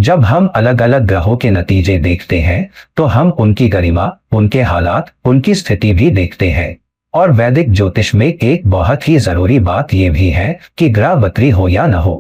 जब हम अलग अलग ग्रहों के नतीजे देखते हैं तो हम उनकी गरिमा, उनके हालात, उनकी स्थिति भी देखते हैं। और वैदिक ज्योतिष में एक बहुत ही जरूरी बात यह भी है कि ग्रह वक्री हो या न हो।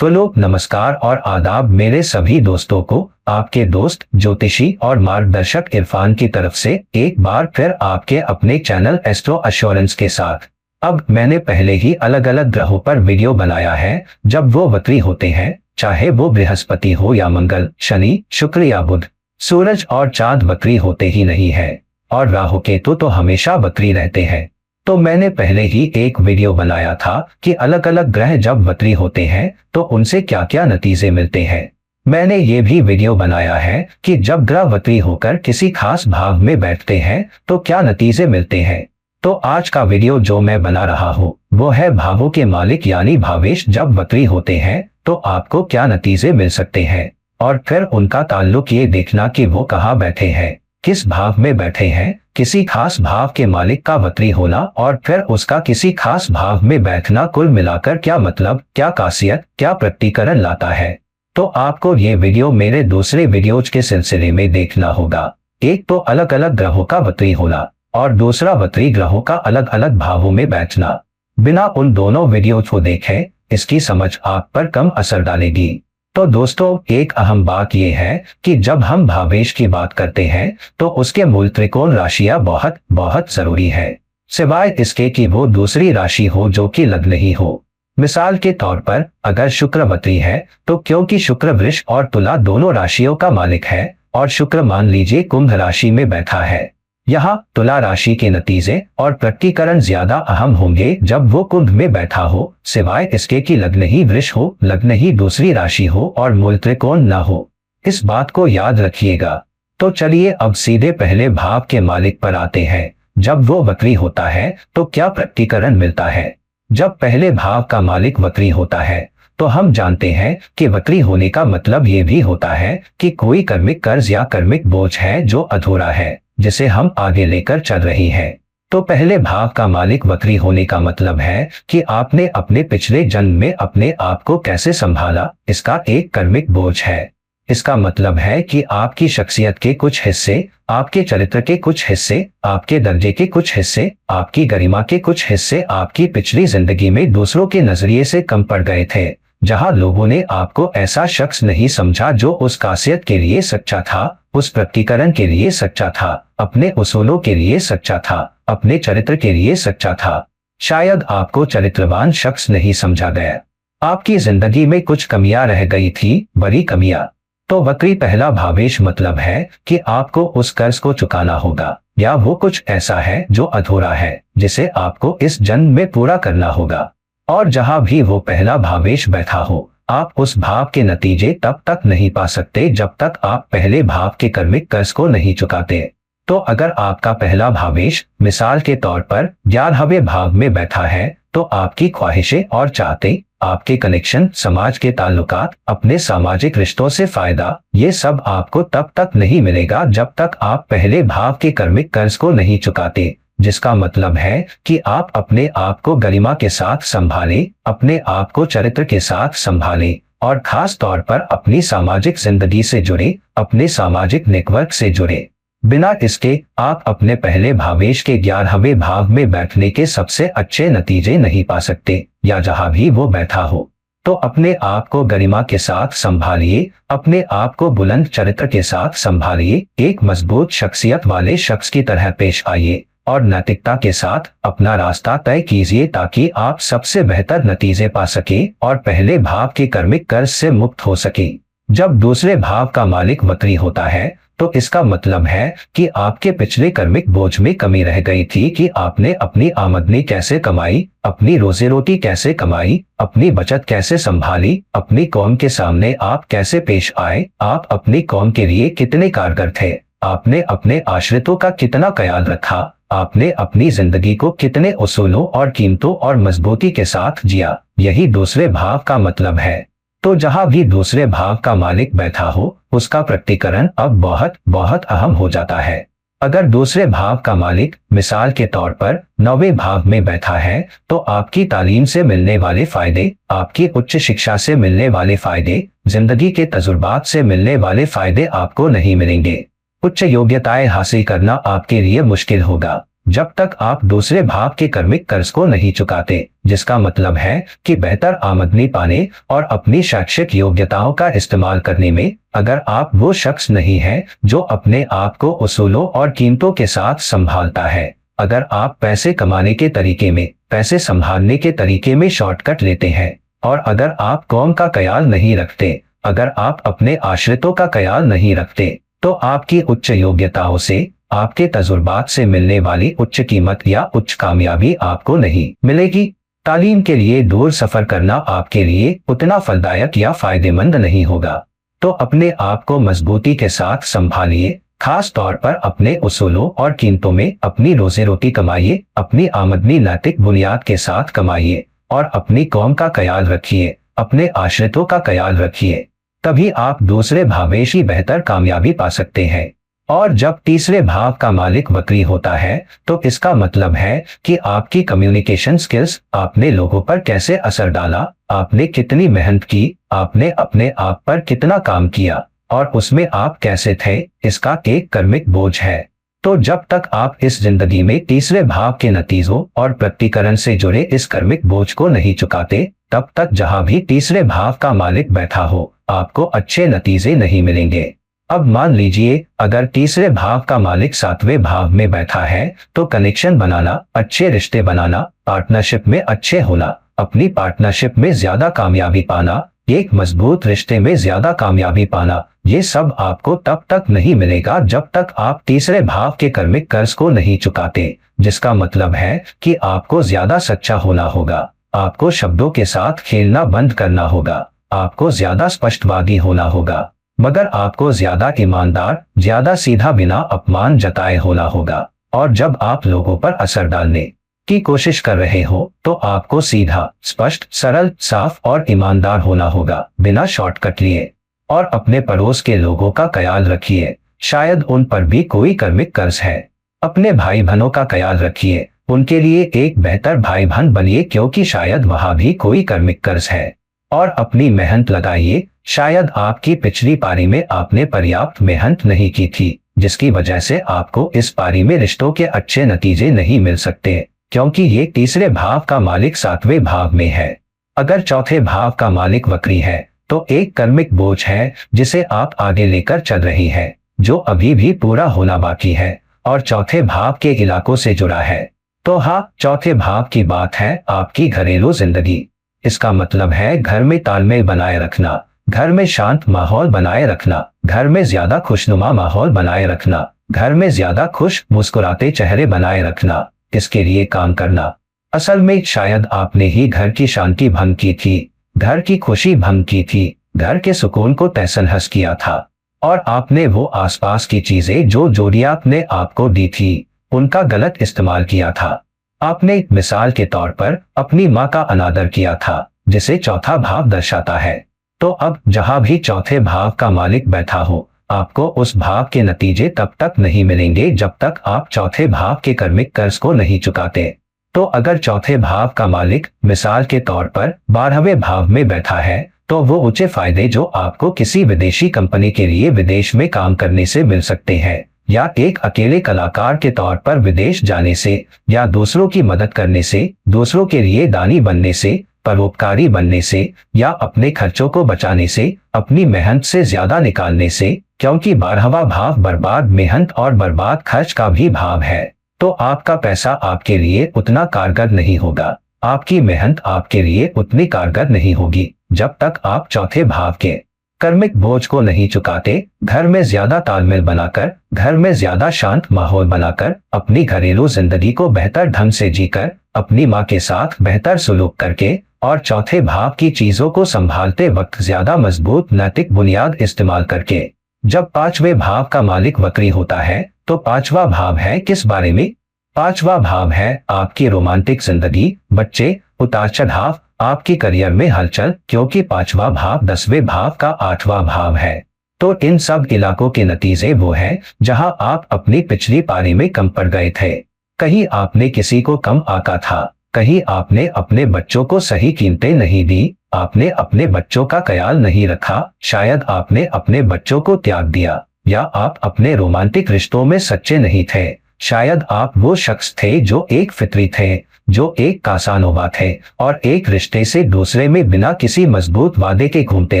तो नमस्कार और आदाब मेरे सभी दोस्तों को। आपके दोस्त ज्योतिषी और मार्गदर्शक इरफान की तरफ से एक बार फिर आपके अपने चैनल एस्ट्रो एश्योरेंस के साथ। अब मैंने पहले ही अलग अलग ग्रहों पर वीडियो बनाया है जब वो वक्री होते हैं, चाहे वो बृहस्पति हो या मंगल, शनि, शुक्र या बुध। सूरज और चांद वक्री होते ही नहीं है और राहु केतु तो हमेशा वक्री रहते हैं। तो मैंने पहले ही एक वीडियो बनाया था कि अलग अलग ग्रह जब वक्री होते हैं तो उनसे क्या क्या नतीजे मिलते हैं। मैंने ये भी वीडियो बनाया है कि जब ग्रह वक्री होकर किसी खास भाव में बैठते हैं तो क्या नतीजे मिलते हैं। तो आज का वीडियो जो मैं बना रहा हूँ वो है भावों के मालिक यानी भावेश जब वक्री होते हैं तो आपको क्या नतीजे मिल सकते हैं, और फिर उनका ताल्लुक ये देखना कि वो कहाँ बैठे हैं, किस भाव में बैठे हैं। किसी खास भाव के मालिक का वक्री होना और फिर उसका किसी खास भाव में बैठना कुल मिलाकर क्या मतलब, क्या खासियत, क्या प्रकटीकरण लाता है। तो आपको ये वीडियो मेरे दूसरे वीडियोज के सिलसिले में देखना होगा। एक तो अलग अलग ग्रहों का वक्री होना और दूसरा वक्री ग्रहों का अलग अलग भावों में बैठना। बिना उन दोनों वीडियोज को देखे इसकी समझ आप पर कम असर डालेगी। तो दोस्तों एक अहम बात यह है कि जब हम भावेश की बात करते हैं तो उसके मूल त्रिकोण राशियां बहुत बहुत जरूरी है, सिवाय इसके कि वो दूसरी राशि हो जो कि लग्न ही हो। मिसाल के तौर पर अगर शुक्र वक्री है तो क्योंकि शुक्र वृष और तुला दोनों राशियों का मालिक है और शुक्र मान लीजिए कुंभ राशि में बैठा है, यहाँ तुला राशि के नतीजे और प्रकटीकरण ज्यादा अहम होंगे जब वो कुंभ में बैठा हो, सिवाय इसके कि लग्न ही वृष हो, लग्न ही दूसरी राशि हो और मूल त्रिकोण न हो। इस बात को याद रखिएगा। तो चलिए अब सीधे पहले भाव के मालिक पर आते हैं। जब वो वक्री होता है तो क्या प्रकटीकरण मिलता है। जब पहले भाव का मालिक वक्री होता है तो हम जानते हैं कि वक्री होने का मतलब ये भी होता है कि कोई कर्मिक कर्ज या कर्मिक बोझ है जो अधूरा है, जिसे हम आगे लेकर चल रही हैं। तो पहले भाव का मालिक वक्री होने का मतलब है कि आपने अपने पिछले जन्म में अपने आप को कैसे संभाला, इसका एक कर्मिक बोझ है। इसका मतलब है कि आपकी शख्सियत के कुछ हिस्से, आपके चरित्र के कुछ हिस्से, आपके दर्जे के कुछ हिस्से, आपकी गरिमा के कुछ हिस्से आपकी पिछली जिंदगी में दूसरों के नजरिए से कम पड़ गए थे, जहां लोगों ने आपको ऐसा शख्स नहीं समझा जो उस खासियत के लिए सच्चा था, उस प्रकटीकरण के लिए सच्चा था, अपने उसूलों के लिए सच्चा था, अपने चरित्र के लिए सच्चा था। शायद आपको चरित्रवान शख्स नहीं समझा गया। आपकी जिंदगी में कुछ कमियां रह गई थी, बड़ी कमियां। तो वक्री पहला भावेश मतलब है कि आपको उस कर्ज को चुकाना होगा, या वो कुछ ऐसा है जो अधूरा है जिसे आपको इस जन्म में पूरा करना होगा। और जहां भी वो पहला भावेश बैठा हो, आप उस भाव के नतीजे तब तक नहीं पा सकते जब तक आप पहले भाव के कर्मिक कर्ज को नहीं चुकाते। तो अगर आपका पहला भावेश मिसाल के तौर पर 11वें भाव में बैठा है तो आपकी ख्वाहिशें और चाहते, आपके कनेक्शन, समाज के ताल्लुकात, अपने सामाजिक रिश्तों से फायदा, ये सब आपको तब तक नहीं मिलेगा जब तक आप पहले भाव के कर्मिक कर्ज को नहीं चुकाते। जिसका मतलब है कि आप अपने आप को गरिमा के साथ संभालें, अपने आप को चरित्र के साथ संभालें और खास तौर पर अपनी सामाजिक जिंदगी से जुड़े, अपने सामाजिक नेटवर्क से जुड़े। बिना इसके आप अपने पहले भावेश के 11वें भाव में बैठने के सबसे अच्छे नतीजे नहीं पा सकते, या जहां भी वो बैठा हो। तो अपने आप को गरिमा के साथ संभालिए, अपने आप को बुलंद चरित्र के साथ संभालिए, एक मजबूत शख्सियत वाले शख्स की तरह पेश आइए और नैतिकता के साथ अपना रास्ता तय कीजिए ताकि आप सबसे बेहतर नतीजे पा सके और पहले भाव के कर्मिक कर्ज से मुक्त हो सके। जब दूसरे भाव का मालिक वक्री होता है तो इसका मतलब है कि आपके पिछले कर्मिक बोझ में कमी रह गई थी कि आपने अपनी आमदनी कैसे कमाई, अपनी रोजी रोटी कैसे कमाई, अपनी बचत कैसे संभाली, अपनी कौम के सामने आप कैसे पेश आए, आप अपनी कौम के लिए कितने कारगर थे, आपने अपने आश्रितों का कितना ख्याल रखा, आपने अपनी जिंदगी को कितने उसूलों और कीमतों और मजबूती के साथ जिया। यही दूसरे भाव का मतलब है। तो जहां भी दूसरे भाव का मालिक बैठा हो उसका प्रकटीकरण अब बहुत बहुत अहम हो जाता है। अगर दूसरे भाव का मालिक मिसाल के तौर पर 9वें भाव में बैठा है तो आपकी तालीम से मिलने वाले फायदे, आपकी उच्च शिक्षा से मिलने वाले फायदे, जिंदगी के तजुर्बात से मिलने वाले फायदे आपको नहीं मिलेंगे। उच्च योग्यताएं हासिल करना आपके लिए मुश्किल होगा जब तक आप दूसरे भाव के कर्मिक कर्ज को नहीं चुकाते, जिसका मतलब है कि बेहतर आमदनी पाने और अपनी शैक्षिक योग्यताओं का इस्तेमाल करने में अगर आप वो शख्स नहीं हैं जो अपने आप को उसूलों और कीमतों के साथ संभालता है, अगर आप पैसे कमाने के तरीके में, पैसे संभालने के तरीके में शॉर्टकट लेते हैं, और अगर आप कौम का ख्याल नहीं रखते, अगर आप अपने आश्रितों का ख्याल नहीं रखते, तो आपकी उच्च योग्यताओं से, आपके तजुर्बात से मिलने वाली उच्च कीमत या उच्च कामयाबी आपको नहीं मिलेगी। तालीम के लिए दूर सफर करना आपके लिए उतना फलदायक या फायदेमंद नहीं होगा। तो अपने आप को मजबूती के साथ संभालिए, खास तौर पर अपने उसूलों और कीमतों में अपनी रोजी रोटी कमाइए, अपनी आमदनी नैतिक बुनियाद के साथ कमाइए और अपनी कौम का ख्याल रखिए, अपने आश्रितों का ख्याल रखिए। तभी आप दूसरे भावेशी बेहतर कामयाबी पा सकते हैं। और जब तीसरे भाव का मालिक वक्री होता है तो इसका मतलब है कि आपकी कम्युनिकेशन स्किल्स, आपने लोगों पर कैसे असर डाला, आपने कितनी मेहनत की, आपने अपने आप पर कितना काम किया और उसमें आप कैसे थे, इसका एक कर्मिक बोझ है। तो जब तक आप इस जिंदगी में तीसरे भाव के नतीजों और प्रकटीकरण से जुड़े इस कर्मिक बोझ को नहीं चुकाते, तब तक जहां भी तीसरे भाव का मालिक बैठा हो आपको अच्छे नतीजे नहीं मिलेंगे। अब मान लीजिए अगर तीसरे भाव का मालिक 7वें भाव में बैठा है तो कनेक्शन बनाना, अच्छे रिश्ते बनाना, पार्टनरशिप में अच्छे होना, अपनी पार्टनरशिप में ज्यादा कामयाबी पाना, एक मजबूत रिश्ते में ज्यादा कामयाबी पाना, ये सब आपको तब तक नहीं मिलेगा जब तक आप तीसरे भाव के कर्मिक कर्ज को नहीं चुकाते, जिसका मतलब है कि आपको ज्यादा सच्चा होना होगा, आपको शब्दों के साथ खेलना बंद करना होगा, आपको ज्यादा स्पष्टवादी होना होगा, मगर आपको ज्यादा ईमानदार, ज्यादा सीधा बिना अपमान जताए होना होगा। और जब आप लोगों पर असर डालने की कोशिश कर रहे हो तो आपको सीधा, स्पष्ट, सरल, साफ और ईमानदार होना होगा, बिना शॉर्टकट लिए। और अपने पड़ोस के लोगों का ख्याल रखिए, शायद उन पर भी कोई कर्मिक कर्ज है। अपने भाई बहनों का ख्याल रखिए, उनके लिए एक बेहतर भाई बहन बनिए क्योंकि शायद वहां भी कोई कर्मिक कर्ज है। और अपनी मेहनत लगाइए, शायद आपकी पिछली पारी में आपने पर्याप्त मेहनत नहीं की थी, जिसकी वजह से आपको इस पारी में रिश्तों के अच्छे नतीजे नहीं मिल सकते, क्योंकि ये तीसरे भाव का मालिक 7वें भाव में है। अगर चौथे भाव का मालिक वक्री है तो एक कर्मिक बोझ है जिसे आप आगे लेकर चल रही है, जो अभी भी पूरा होना बाकी है और चौथे भाव के इलाकों से जुड़ा है। तो हाँ, चौथे भाव की बात है आपकी घरेलू जिंदगी। इसका मतलब है घर में तालमेल बनाए रखना, घर में शांत माहौल बनाए रखना, घर में ज्यादा खुशनुमा माहौल बनाए रखना, घर में ज्यादा खुश मुस्कुराते चेहरे बनाए रखना, इसके लिए काम करना। असल में शायद आपने ही घर की शांति भंग की थी, घर की खुशी भंग की थी, घर के सुकून को तहस-नहस किया था और आपने वो आसपास की चीजें जो जोड़ियात ने आपको दी थी, उनका गलत इस्तेमाल किया था। आपने मिसाल के तौर पर अपनी माँ का अनादर किया था, जिसे चौथा भाव दर्शाता है। तो अब जहां भी चौथे भाव का मालिक बैठा हो, आपको उस भाव के नतीजे तब तक नहीं मिलेंगे जब तक आप चौथे भाव के कर्मिक कर्ज को नहीं चुकाते। तो अगर चौथे भाव का मालिक मिसाल के तौर पर 12वें भाव में बैठा है तो वो ऊंचे फायदे जो आपको किसी विदेशी कंपनी के लिए विदेश में काम करने से मिल सकते हैं, या एक अकेले कलाकार के तौर पर विदेश जाने से, या दूसरों की मदद करने से, दूसरों के लिए दानी बनने से, परोपकारी बनने से, या अपने खर्चों को बचाने से, अपनी मेहनत से ज्यादा निकालने से, क्योंकि 12वां भाव बर्बाद मेहनत और बर्बाद खर्च का भी भाव है। तो आपका पैसा आपके लिए उतना कारगर नहीं होगा, आपकी मेहनत आपके लिए उतनी कारगर नहीं होगी जब तक आप चौथे भाव के कर्मिक बोझ को नहीं चुकाते। घर में ज्यादा तालमेल बनाकर, घर में ज्यादा शांत माहौल बनाकर, अपनी घरेलू जिंदगी को बेहतर ढंग से जीकर, अपनी माँ के साथ बेहतर सुलूक करके और चौथे भाव की चीजों को संभालते वक्त ज्यादा मजबूत नैतिक बुनियाद इस्तेमाल करके। जब 5वें भाव का मालिक वक्री होता है तो 5वां भाव है किस बारे में? 5वां भाव है आपकी रोमांटिक जिंदगी, बच्चे, उतार चढ़ाव, आपकी करियर में हलचल, क्योंकि 5वां भाव 10वें भाव का 8वां भाव है। तो इन सब इलाकों के नतीजे वो हैं जहां आप अपनी पिछली पारी में कम पड़ गए थे। कहीं आपने किसी को कम आका था, कहीं आपने अपने बच्चों को सही कीमतें नहीं दी, आपने अपने बच्चों का ख्याल नहीं रखा, शायद आपने अपने बच्चों को त्याग दिया, या आप अपने रोमांटिक रिश्तों में सच्चे नहीं थे। शायद आप वो शख्स थे जो एक फितरी थे, जो एक कासानोवा थे और एक रिश्ते से दूसरे में बिना किसी मजबूत वादे के घूमते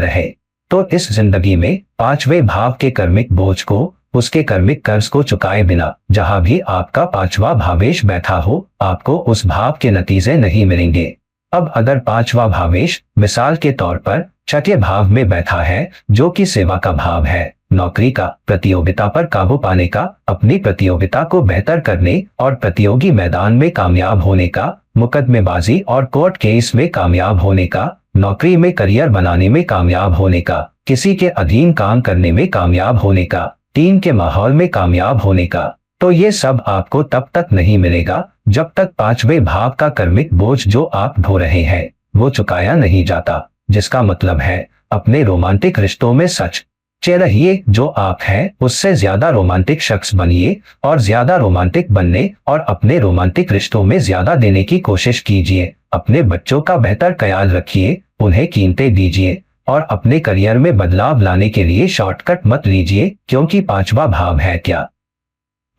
रहे। तो इस जिंदगी में पांचवें भाव के कर्मिक बोझ को, उसके कर्मिक कर्ज को चुकाए बिना जहां भी आपका पांचवा भावेश बैठा हो, आपको उस भाव के नतीजे नहीं मिलेंगे। अब अगर पांचवा भावेश मिसाल के तौर पर छठे भाव में बैठा है, जो कि सेवा का भाव है, नौकरी का, प्रतियोगिता पर काबू पाने का, अपनी प्रतियोगिता को बेहतर करने और प्रतियोगी मैदान में कामयाब होने का, मुकदमेबाजी और कोर्ट केस में कामयाब होने का, नौकरी में करियर बनाने में कामयाब होने का, किसी के अधीन काम करने में कामयाब होने का, टीम के माहौल में कामयाब होने का, तो ये सब आपको तब तक नहीं मिलेगा जब तक पांचवें भाव का कर्मिक बोझ जो आप ढो रहे हैं वो चुकाया नहीं जाता। जिसका मतलब है अपने रोमांटिक रिश्तों में सच्चे रहिए, जो आप हैं उससे ज्यादा रोमांटिक शख्स बनिए और ज्यादा रोमांटिक बनने और अपने रोमांटिक रिश्तों में ज्यादा देने की कोशिश कीजिए। अपने बच्चों का बेहतर ख्याल रखिए, उन्हें कीमतें दीजिए और अपने करियर में बदलाव लाने के लिए शॉर्टकट मत लीजिए, क्योंकि पांचवा भाव है क्या?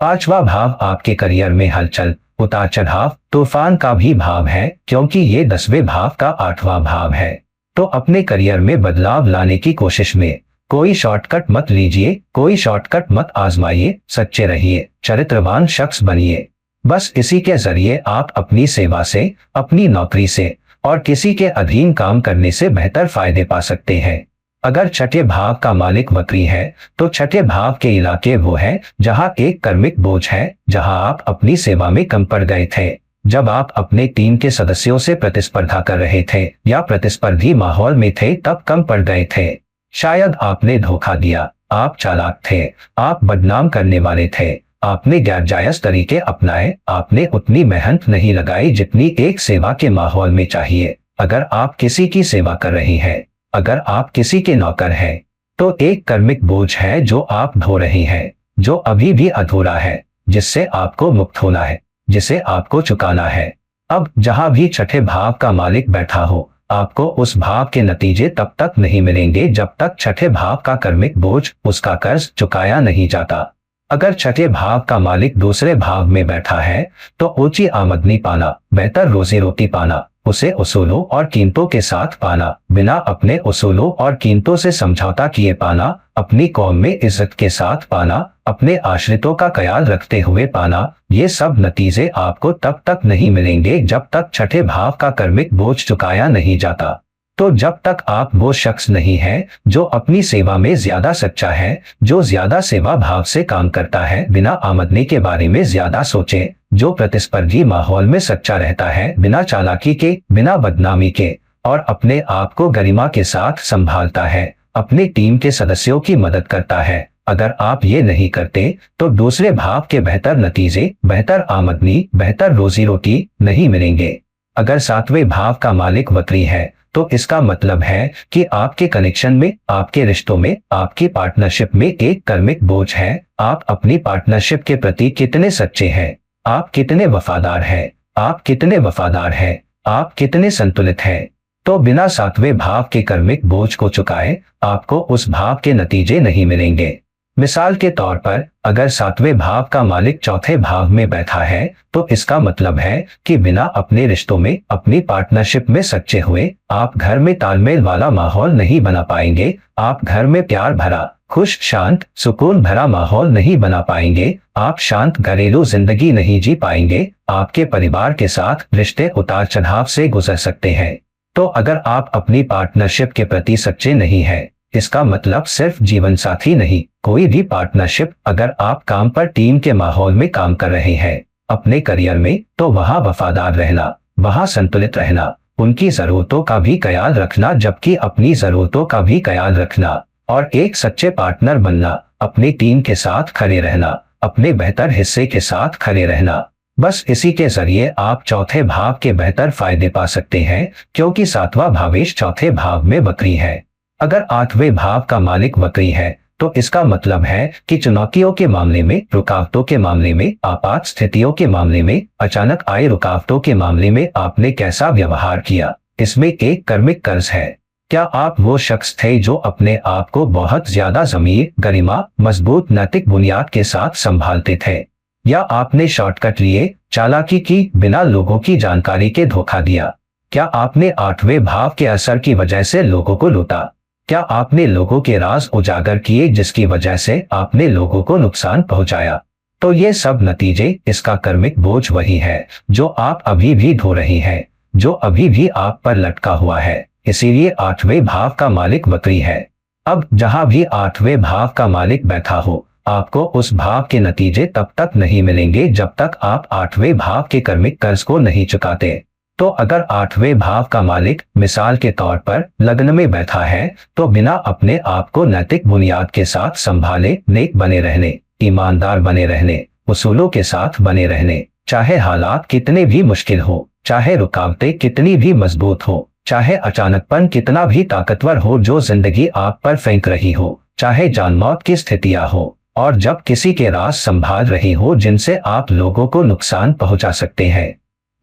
पांचवा भाव आपके करियर में हलचल, उतार चढ़ाव, तूफान का भी भाव है, क्योंकि ये 10वें भाव का 8वां भाव है। तो अपने करियर में बदलाव लाने की कोशिश में कोई शॉर्टकट मत लीजिए, कोई शॉर्टकट मत आजमाइए, सच्चे रहिए, चरित्रवान शख्स बनिए। बस इसी के जरिए आप अपनी सेवा से, अपनी नौकरी से और किसी के अधीन काम करने से बेहतर फायदे पा सकते हैं। अगर छठे भाव का मालिक वक्री है तो छठे भाव के इलाके वो है जहां एक कर्मिक बोझ है, जहां आप अपनी सेवा में कम पड़ गए थे, जब आप अपने टीम के सदस्यों से प्रतिस्पर्धा कर रहे थे या प्रतिस्पर्धी माहौल में थे तब कम पड़ गए थे। शायद आपने धोखा दिया, आप चालाक थे, आप बदनाम करने वाले थे, आपने गैरजायज तरीके अपनाए, आपने उतनी मेहनत नहीं लगाई जितनी एक सेवा के माहौल में चाहिए। अगर आप किसी की सेवा कर रही हैं, अगर आप किसी के नौकर हैं, तो एक कर्मिक बोझ है जो आप ढो रहे हैं, जो अभी भी अधूरा है, जिससे आपको मुक्त होना है, जिसे आपको चुकाना है। अब जहां भी छठे भाव का मालिक बैठा हो, आपको उस भाव के नतीजे तब तक नहीं मिलेंगे जब तक छठे भाव का कर्मिक बोझ, उसका कर्ज चुकाया नहीं जाता। अगर छठे भाव का मालिक दूसरे भाव में बैठा है तो ऊंची आमदनी पाना, बेहतर रोजी रोटी पाना, उसे उसूलों और कीमतों के साथ पाना, बिना अपने उसूलों और कीमतों से समझौता किए पाना, अपनी कौम में इज्जत के साथ पाना, अपने आश्रितों का ख्याल रखते हुए पाना, ये सब नतीजे आपको तब तक नहीं मिलेंगे जब तक छठे भाव का कर्मिक बोझ चुकाया नहीं जाता। तो जब तक आप वो शख्स नहीं हैं जो अपनी सेवा में ज्यादा सच्चा है, जो ज्यादा सेवा भाव से काम करता है, बिना आमदनी के बारे में ज्यादा सोचे, जो प्रतिस्पर्धी माहौल में सच्चा रहता है, बिना चालाकी के, बिना बदनामी के, और अपने आप को गरिमा के साथ संभालता है, अपनी टीम के सदस्यों की मदद करता है। अगर आप ये नहीं करते तो दूसरे भाव के बेहतर नतीजे, बेहतर आमदनी, बेहतर रोजी रोटी नहीं मिलेंगे। अगर सातवें भाव का मालिक वक्री है तो इसका मतलब है कि आपके कनेक्शन में, आपके रिश्तों में, आपकी पार्टनरशिप में एक कर्मिक बोझ है। आप अपनी पार्टनरशिप के प्रति कितने सच्चे हैं, आप कितने वफादार हैं, आप कितने वफादार हैं, आप कितने संतुलित हैं। तो बिना सातवें भाव के कर्मिक बोझ को चुकाए आपको उस भाव के नतीजे नहीं मिलेंगे। मिसाल के तौर पर अगर सातवें भाव का मालिक चौथे भाव में बैठा है तो इसका मतलब है कि बिना अपने रिश्तों में, अपनी पार्टनरशिप में सच्चे हुए आप घर में तालमेल वाला माहौल नहीं बना पाएंगे, आप घर में प्यार भरा, खुश, शांत, सुकून भरा माहौल नहीं बना पाएंगे, आप शांत घरेलू जिंदगी नहीं जी पाएंगे, आपके परिवार के साथ रिश्ते उतार चढ़ाव से गुजर सकते हैं। तो अगर आप अपनी पार्टनरशिप के प्रति सच्चे नहीं हैं, इसका मतलब सिर्फ जीवन साथी नहीं, कोई भी पार्टनरशिप, अगर आप काम पर टीम के माहौल में काम कर रहे हैं, अपने करियर में, तो वहां वफादार रहना, वहां संतुलित रहना, उनकी जरूरतों का भी ख्याल रखना जबकि अपनी जरूरतों का भी ख्याल रखना, और एक सच्चे पार्टनर बनना, अपनी टीम के साथ खड़े रहना, अपने बेहतर हिस्से के साथ खड़े रहना। बस इसी के जरिए आप चौथे भाव के बेहतर फायदे पा सकते हैं, क्योंकि सातवां भावेश चौथे भाव में वक्री है। अगर आठवें भाव का मालिक वक्री है तो इसका मतलब है कि चुनौतियों के मामले में, रुकावटों के मामले में, आपात स्थितियों के मामले में, अचानक आए रुकावटों के मामले में आपने कैसा व्यवहार किया, इसमें एक कर्मिक कर्ज है। क्या आप वो शख्स थे जो अपने आप को बहुत ज्यादा ज़मीर, गरिमा, मजबूत नैतिक बुनियाद के साथ संभालते थे, या आपने शॉर्टकट लिए, चालाकी की, बिना लोगों की जानकारी के धोखा दिया? क्या आपने आठवें भाव के असर की वजह से लोगों को लूटा? क्या आपने लोगों के राज उजागर किए जिसकी वजह से आपने लोगों को नुकसान पहुंचाया? तो ये सब नतीजे, इसका कर्मिक बोझ वही है जो आप अभी भी ढो रही हैं, जो अभी भी आप पर लटका हुआ है। इसीलिए आठवें भाव का मालिक वक्री है। अब जहां भी आठवें भाव का मालिक बैठा हो, आपको उस भाव के नतीजे तब तक नहीं मिलेंगे जब तक आप आठवें भाव के कर्मिक कर्ज को नहीं चुकाते। तो अगर आठवें भाव का मालिक मिसाल के तौर पर लग्न में बैठा है, तो बिना अपने आप को नैतिक बुनियाद के साथ संभाले, नेक बने रहने, ईमानदार बने रहने, उसूलों के साथ बने रहने, चाहे हालात कितने भी मुश्किल हो, चाहे रुकावटें कितनी भी मजबूत हो, चाहे अचानकपन कितना भी ताकतवर हो जो जिंदगी आप पर फेंक रही हो, चाहे जान मौत की स्थितियां हो, और जब किसी के राज संभाल रही हो जिनसे आप लोगों को नुकसान पहुंचा सकते हैं,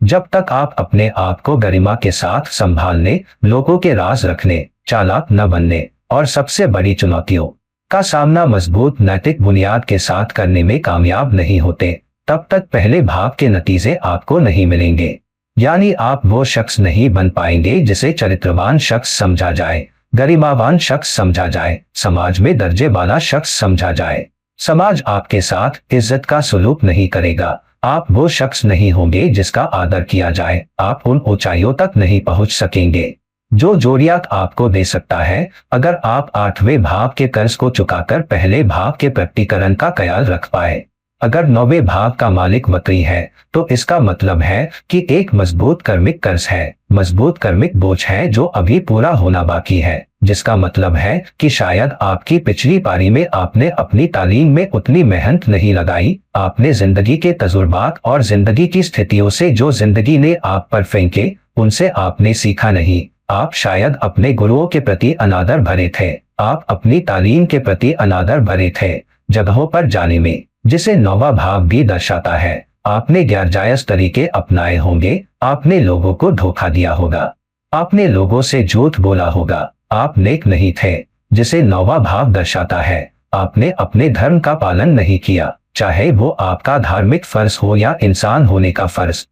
जब तक आप अपने आप को गरिमा के साथ संभालने, लोगों के राज रखने, चालाक न बनने और सबसे बड़ी चुनौतियों का सामना मजबूत नैतिक बुनियाद के साथ करने में कामयाब नहीं होते, तब तक पहले भाव के नतीजे आपको नहीं मिलेंगे। यानी आप वो शख्स नहीं बन पाएंगे जिसे चरित्रवान शख्स समझा जाए, गरिमावान शख्स समझा जाए, समाज में दर्जे वाला शख्स समझा जाए। समाज आपके साथ इज्जत का सलूक नहीं करेगा। आप वो शख्स नहीं होंगे जिसका आदर किया जाए। आप उन ऊंचाइयों तक नहीं पहुंच सकेंगे जो जोड़ियात आपको दे सकता है, अगर आप आठवें भाव के कर्ज को चुकाकर पहले भाव के प्रकटीकरण का ख्याल रख पाए। अगर नौवें भाव का मालिक वक्री है, तो इसका मतलब है कि एक मजबूत कर्मिक कर्ज है, मजबूत कर्मिक बोझ है जो अभी पूरा होना बाकी है, जिसका मतलब है कि शायद आपकी पिछली पारी में आपने अपनी तालीम में उतनी मेहनत नहीं लगाई, आपने जिंदगी के तजुर्बात और जिंदगी की स्थितियों से जो जिंदगी ने आप पर फेंके, उनसे आपने सीखा नहीं। आप शायद अपने गुरुओं के प्रति अनादर भरे थे, आप अपनी तालीम के प्रति अनादर भरे थे। जगहों पर जाने में, जिसे नौवां भाव भी दर्शाता है, आपने गैरजायज तरीके अपनाए होंगे, आपने लोगों को धोखा दिया होगा, आपने लोगों से झूठ बोला होगा, आप नेक नहीं थे, जिसे नौवां भाव दर्शाता है। आपने अपने धर्म का पालन नहीं किया, चाहे वो आपका धार्मिक फर्ज हो या इंसान होने का फर्ज।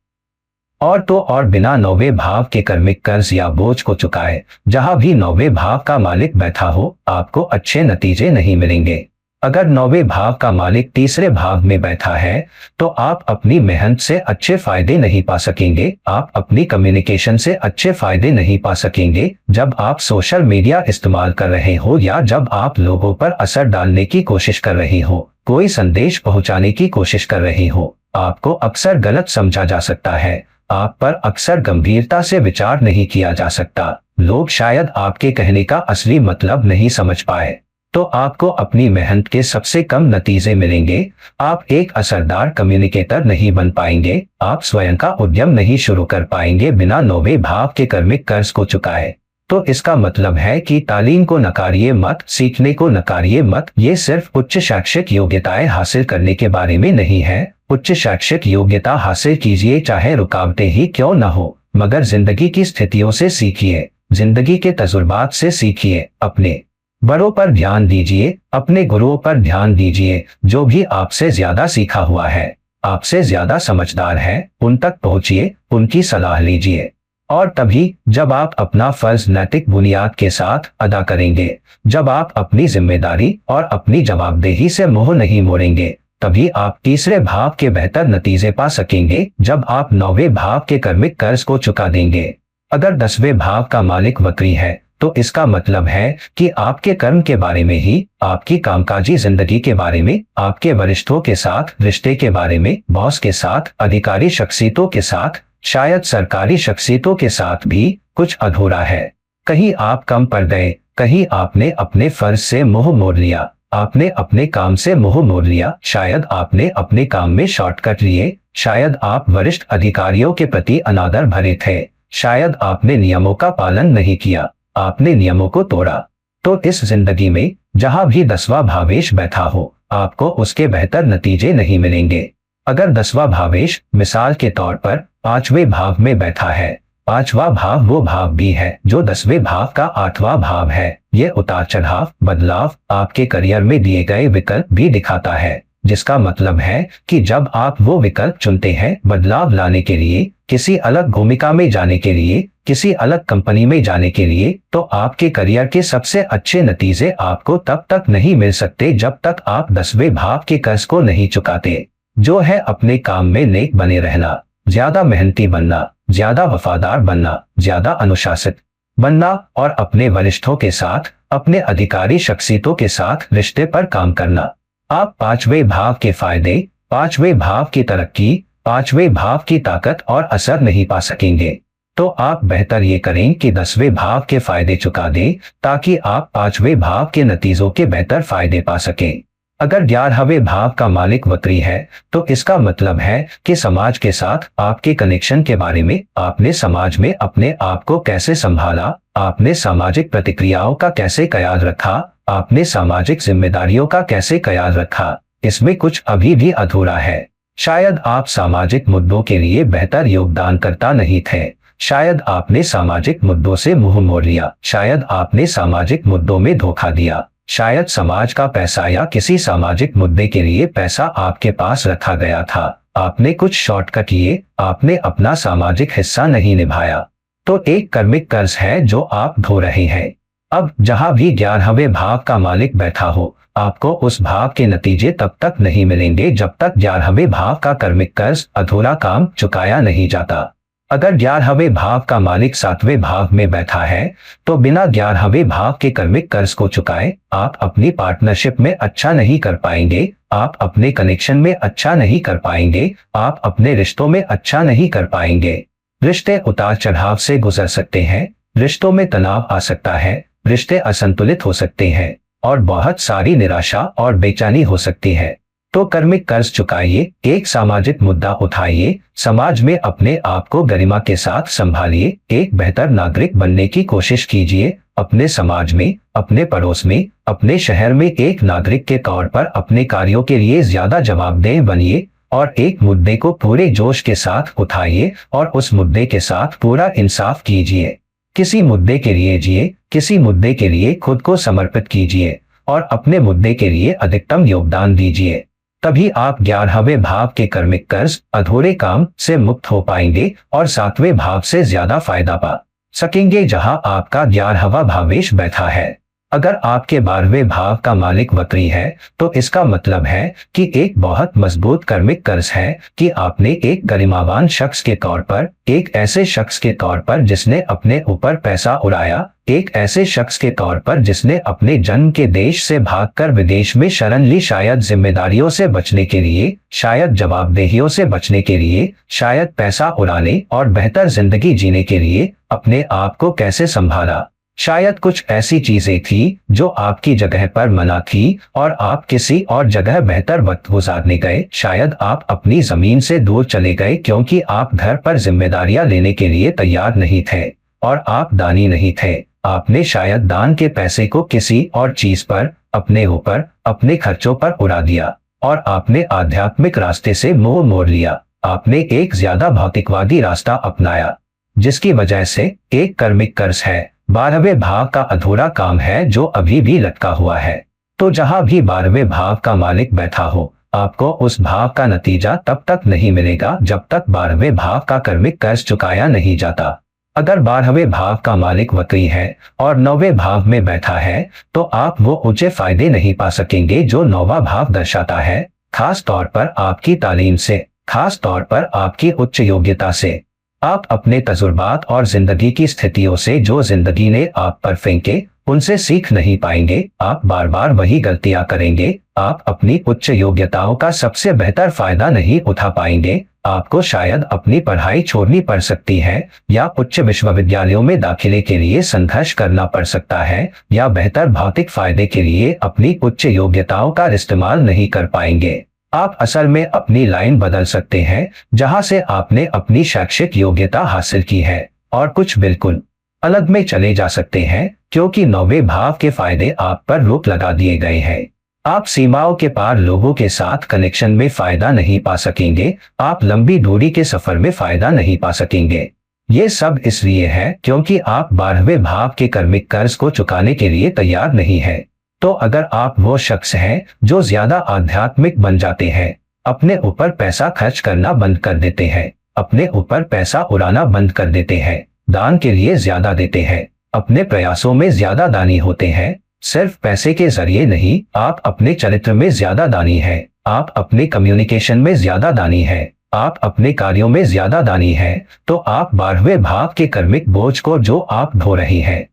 और तो और बिना नौवें भाव के कर्मिक कर्ज या बोझ को चुकाए, जहां भी नौवें भाव का मालिक बैठा हो, आपको अच्छे नतीजे नहीं मिलेंगे। अगर नौवें भाव का मालिक तीसरे भाव में बैठा है, तो आप अपनी मेहनत से अच्छे फायदे नहीं पा सकेंगे, आप अपनी कम्युनिकेशन से अच्छे फायदे नहीं पा सकेंगे। जब आप सोशल मीडिया इस्तेमाल कर रहे हो या जब आप लोगों पर असर डालने की कोशिश कर रही हो, कोई संदेश पहुंचाने की कोशिश कर रही हो, आपको अक्सर गलत समझा जा सकता है, आप पर अक्सर गंभीरता से विचार नहीं किया जा सकता। लोग शायद आपके कहने का असली मतलब नहीं समझ पाए, तो आपको अपनी मेहनत के सबसे कम नतीजे मिलेंगे। आप एक असरदार कम्युनिकेटर नहीं बन पाएंगे, आप स्वयं का उद्यम नहीं शुरू कर पाएंगे बिना नौवें भाव के कर्मिक कर्ज को चुकाए। तो इसका मतलब है कि तालीम को नकारिए मत, सीखने को नकारिए मत। ये सिर्फ उच्च शैक्षिक योग्यताएं हासिल करने के बारे में नहीं है। उच्च शैक्षिक योग्यता हासिल कीजिए चाहे रुकावटें ही क्यों न हो, मगर जिंदगी की स्थितियों से सीखिए, जिंदगी के तजुर्बात से सीखिए। अपने बड़ों पर ध्यान दीजिए, अपने गुरुओं पर ध्यान दीजिए, जो भी आपसे ज्यादा सीखा हुआ है, आपसे ज्यादा समझदार है, उन तक पहुंचिए, उनकी सलाह लीजिए। और तभी जब आप अपना फर्ज नैतिक बुनियाद के साथ अदा करेंगे, जब आप अपनी जिम्मेदारी और अपनी जवाबदेही से मुंह नहीं मोड़ेंगे, तभी आप तीसरे भाव के बेहतर नतीजे पा सकेंगे, जब आप नौवें भाव के कर्मिक कर्ज को चुका देंगे। अगर 10वें भाव का मालिक वक्री है, तो इसका मतलब है कि आपके कर्म के बारे में ही, आपकी कामकाजी जिंदगी के बारे में, आपके वरिष्ठों के साथ रिश्ते के बारे में, बॉस के साथ, अधिकारी शख्सियतों के साथ, शायद सरकारी शख्सियतों के साथ भी कुछ अधूरा है। कहीं आप कम पड़ गए, कहीं आपने अपने फर्ज से मुंह मोड़ लिया, आपने अपने काम से मुंह मोड़ लिया, शायद आपने अपने काम में शॉर्टकट लिए, शायद आप वरिष्ठ अधिकारियों के प्रति अनादर भरे थे, शायद आपने नियमों का पालन नहीं किया, आपने नियमों को तोड़ा। तो इस जिंदगी में जहां भी 10वां भावेश बैठा हो आपको उसके बेहतर नतीजे नहीं मिलेंगे। अगर 10वां भावेश मिसाल के तौर पर 5वें भाव में बैठा है, 5वां भाव वो भाव भी है जो 10वें भाव का 8वां भाव है। ये उतार चढ़ाव बदलाव आपके करियर में दिए गए विकल्प भी दिखाता है, जिसका मतलब है कि जब आप वो विकल्प चुनते हैं बदलाव लाने के लिए, किसी अलग भूमिका में जाने के लिए, किसी अलग कंपनी में जाने के लिए, तो आपके करियर के सबसे अच्छे नतीजे आपको तब तक नहीं मिल सकते जब तक आप 10वें भाव के कर्ज को नहीं चुकाते, जो है अपने काम में नेक बने रहना, ज्यादा मेहनती बनना, ज्यादा वफादार बनना, ज्यादा अनुशासित बनना और अपने वरिष्ठों के साथ, अपने अधिकारी शख्सियतों के साथ रिश्ते पर काम करना। आप 5वें भाव के फायदे, 5वें भाव की तरक्की, 5वें भाव की ताकत और असर नहीं पा सकेंगे। तो आप बेहतर ये करें कि 10वें भाव के फायदे चुका दें ताकि आप 5वें भाव के नतीजों के बेहतर फायदे पा सकें। अगर 11वें भाव का मालिक वक्री है तो इसका मतलब है कि समाज के साथ आपके कनेक्शन के बारे में, आपने समाज में अपने आप को कैसे संभाला, आपने सामाजिक प्रतिक्रियाओं का कैसे ख्याल रखा, आपने सामाजिक जिम्मेदारियों का कैसे ख्याल रखा, इसमें कुछ अभी भी अधूरा है। शायद आप सामाजिक मुद्दों के लिए बेहतर योगदानकर्ता नहीं थे, शायद आपने सामाजिक मुद्दों से मुंह मोड़ लिया, शायद आपने सामाजिक मुद्दों में धोखा दिया, शायद समाज का पैसा या किसी सामाजिक मुद्दे के लिए पैसा आपके पास रखा गया था, आपने कुछ शॉर्टकट लिए, आपने अपना सामाजिक हिस्सा नहीं निभाया। तो एक कर्मिक कर्ज है जो आप ढो रहे हैं। अब जहां भी 11वें भाव का मालिक बैठा हो, आपको उस भाव के नतीजे तब तक नहीं मिलेंगे जब तक 11वें भाव का कर्मिक कर्ज अधूरा काम चुकाया नहीं जाता। अगर 11वें भाव का मालिक 7वें भाव में बैठा है तो बिना 11वें भाव के कर्मिक कर्ज को चुकाए आप अपनी पार्टनरशिप में अच्छा नहीं कर पाएंगे, आप अपने कनेक्शन में अच्छा नहीं कर पाएंगे, आप अपने रिश्तों में अच्छा नहीं कर पाएंगे। रिश्ते उतार चढ़ाव से गुजर सकते हैं, रिश्तों में तनाव आ सकता है, रिश्ते असंतुलित हो सकते हैं और बहुत सारी निराशा और बेचैनी हो सकती है। तो कर्मिक कर्ज चुकाइए, एक सामाजिक मुद्दा उठाइए, समाज में अपने आप को गरिमा के साथ संभालिए, एक बेहतर नागरिक बनने की कोशिश कीजिए, अपने समाज में, अपने पड़ोस में, अपने शहर में एक नागरिक के तौर पर अपने कार्यों के लिए ज्यादा जवाबदेह बनिए और एक मुद्दे को पूरे जोश के साथ उठाइए और उस मुद्दे के साथ पूरा इंसाफ कीजिए। किसी मुद्दे के लिए जिए, किसी मुद्दे के लिए खुद को समर्पित कीजिए और अपने मुद्दे के लिए अधिकतम योगदान दीजिए। तभी आप 11वें भाव के कर्मिक कर्ज अधूरे काम से मुक्त हो पाएंगे और 7वें भाव से ज्यादा फायदा पा सकेंगे जहां आपका 11वां भावेश बैठा है। अगर आपके 12वें भाव का मालिक वक्री है तो इसका मतलब है कि एक बहुत मजबूत कर्मिक कर्ज है कि आपने एक गरिमावान शख्स के तौर पर, एक ऐसे शख्स के तौर पर जिसने अपने ऊपर पैसा उड़ाया, एक ऐसे शख्स के तौर पर जिसने अपने जन्म के देश से भागकर विदेश में शरण ली, शायद जिम्मेदारियों से बचने के लिए, शायद जवाबदेहियों से बचने के लिए, शायद पैसा उड़ाने और बेहतर जिंदगी जीने के लिए अपने आप को कैसे संभाला। शायद कुछ ऐसी चीजें थी जो आपकी जगह पर मना थी और आप किसी और जगह बेहतर वक्त गुजारने गए, शायद आप अपनी जमीन से दूर चले गए क्योंकि आप घर पर जिम्मेदारियां लेने के लिए तैयार नहीं थे और आप दानी नहीं थे। आपने शायद दान के पैसे को किसी और चीज पर, अपने ऊपर, अपने खर्चों पर उड़ा दिया और आपने आध्यात्मिक रास्ते से मुंह मोड़ लिया। आपने एक ज्यादा भौतिकवादी रास्ता अपनाया जिसकी वजह से एक कर्मिक कर्ज है, 12वें भाव का अधूरा काम है जो अभी भी लटका हुआ है। तो जहां भी 12वें भाव का मालिक बैठा हो, आपको उस भाव का नतीजा तब तक नहीं मिलेगा जब तक 12वें भाव का कर्मिक कर्ज चुकाया नहीं जाता। अगर 12वें भाव का मालिक वक्री है और 9वें भाव में बैठा है तो आप वो ऊंचे फायदे नहीं पा सकेंगे जो 9वां भाव दर्शाता है, खास तौर पर आपकी तालीम से, खास तौर पर आपकी उच्च योग्यता से। आप अपने तजुर्बात और जिंदगी की स्थितियों से जो जिंदगी ने आप पर फेंके उनसे सीख नहीं पाएंगे, आप बार बार वही गलतियां करेंगे, आप अपनी उच्च योग्यताओं का सबसे बेहतर फायदा नहीं उठा पाएंगे, आपको शायद अपनी पढ़ाई छोड़नी पड़ सकती है या उच्च विश्वविद्यालयों में दाखिले के लिए संघर्ष करना पड़ सकता है या बेहतर भौतिक फायदे के लिए अपनी उच्च योग्यताओं का इस्तेमाल नहीं कर पाएंगे। आप असल में अपनी लाइन बदल सकते हैं जहां से आपने अपनी शैक्षिक योग्यता हासिल की है और कुछ बिल्कुल अलग में चले जा सकते हैं, क्योंकि 9वें भाव के फायदे आप पर रोक लगा दिए गए हैं। आप सीमाओं के पार लोगों के साथ कनेक्शन में फायदा नहीं पा सकेंगे। आप लंबी दूरी के सफर में फायदा नहीं पा सकेंगे। ये सब इसलिए है क्योंकि आप 12वें भाव के कर्मिक कर्ज को चुकाने के लिए तैयार नहीं है। तो अगर आप वो शख्स हैं जो ज्यादा आध्यात्मिक बन जाते हैं, अपने ऊपर पैसा खर्च करना बंद कर देते हैं, अपने ऊपर पैसा उड़ाना बंद कर देते हैं, दान के लिए ज्यादा देते हैं, अपने प्रयासों में ज्यादा दानी होते हैं, सिर्फ पैसे के जरिए नहीं, आप अपने चरित्र में ज्यादा दानी है, आप अपने कम्युनिकेशन में ज्यादा दानी है, आप अपने कार्यों में ज्यादा दानी है, तो आप 12वें भाव के कर्मिक बोझ को जो आप ढो रहे हैं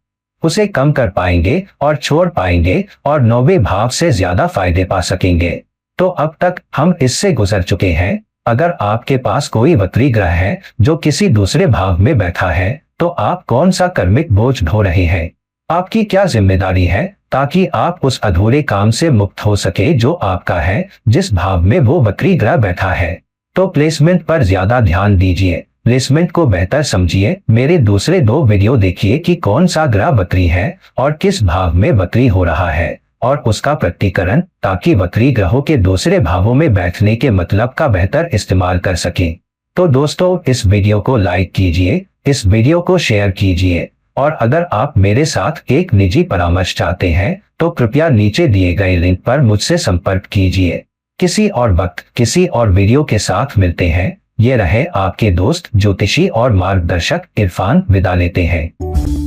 उसे कम कर पाएंगे और छोड़ पाएंगे और 9वें भाव से ज्यादा फायदे पा सकेंगे। तो अब तक हम इससे गुजर चुके हैं। अगर आपके पास कोई वक्री ग्रह है जो किसी दूसरे भाव में बैठा है, तो आप कौन सा कर्मिक बोझ ढो रहे हैं? आपकी क्या जिम्मेदारी है ताकि आप उस अधूरे काम से मुक्त हो सके जो आपका है, जिस भाव में वो वक्री ग्रह बैठा है? तो प्लेसमेंट पर ज्यादा ध्यान दीजिए, प्लेसमेंट को बेहतर समझिए। मेरे दूसरे 2 वीडियो देखिए कि कौन सा ग्रह वक्री है और किस भाव में वक्री हो रहा है और उसका प्रकटीकरण, ताकि वक्री ग्रहों के दूसरे भावों में बैठने के मतलब का बेहतर इस्तेमाल कर सके। तो दोस्तों, इस वीडियो को लाइक कीजिए, इस वीडियो को शेयर कीजिए और अगर आप मेरे साथ एक निजी परामर्श चाहते हैं तो कृपया नीचे दिए गए लिंक पर मुझसे संपर्क कीजिए। किसी और वक्त किसी और वीडियो के साथ मिलते हैं। ये रहे आपके दोस्त ज्योतिषी और मार्गदर्शक इरफान। विदा लेते हैं।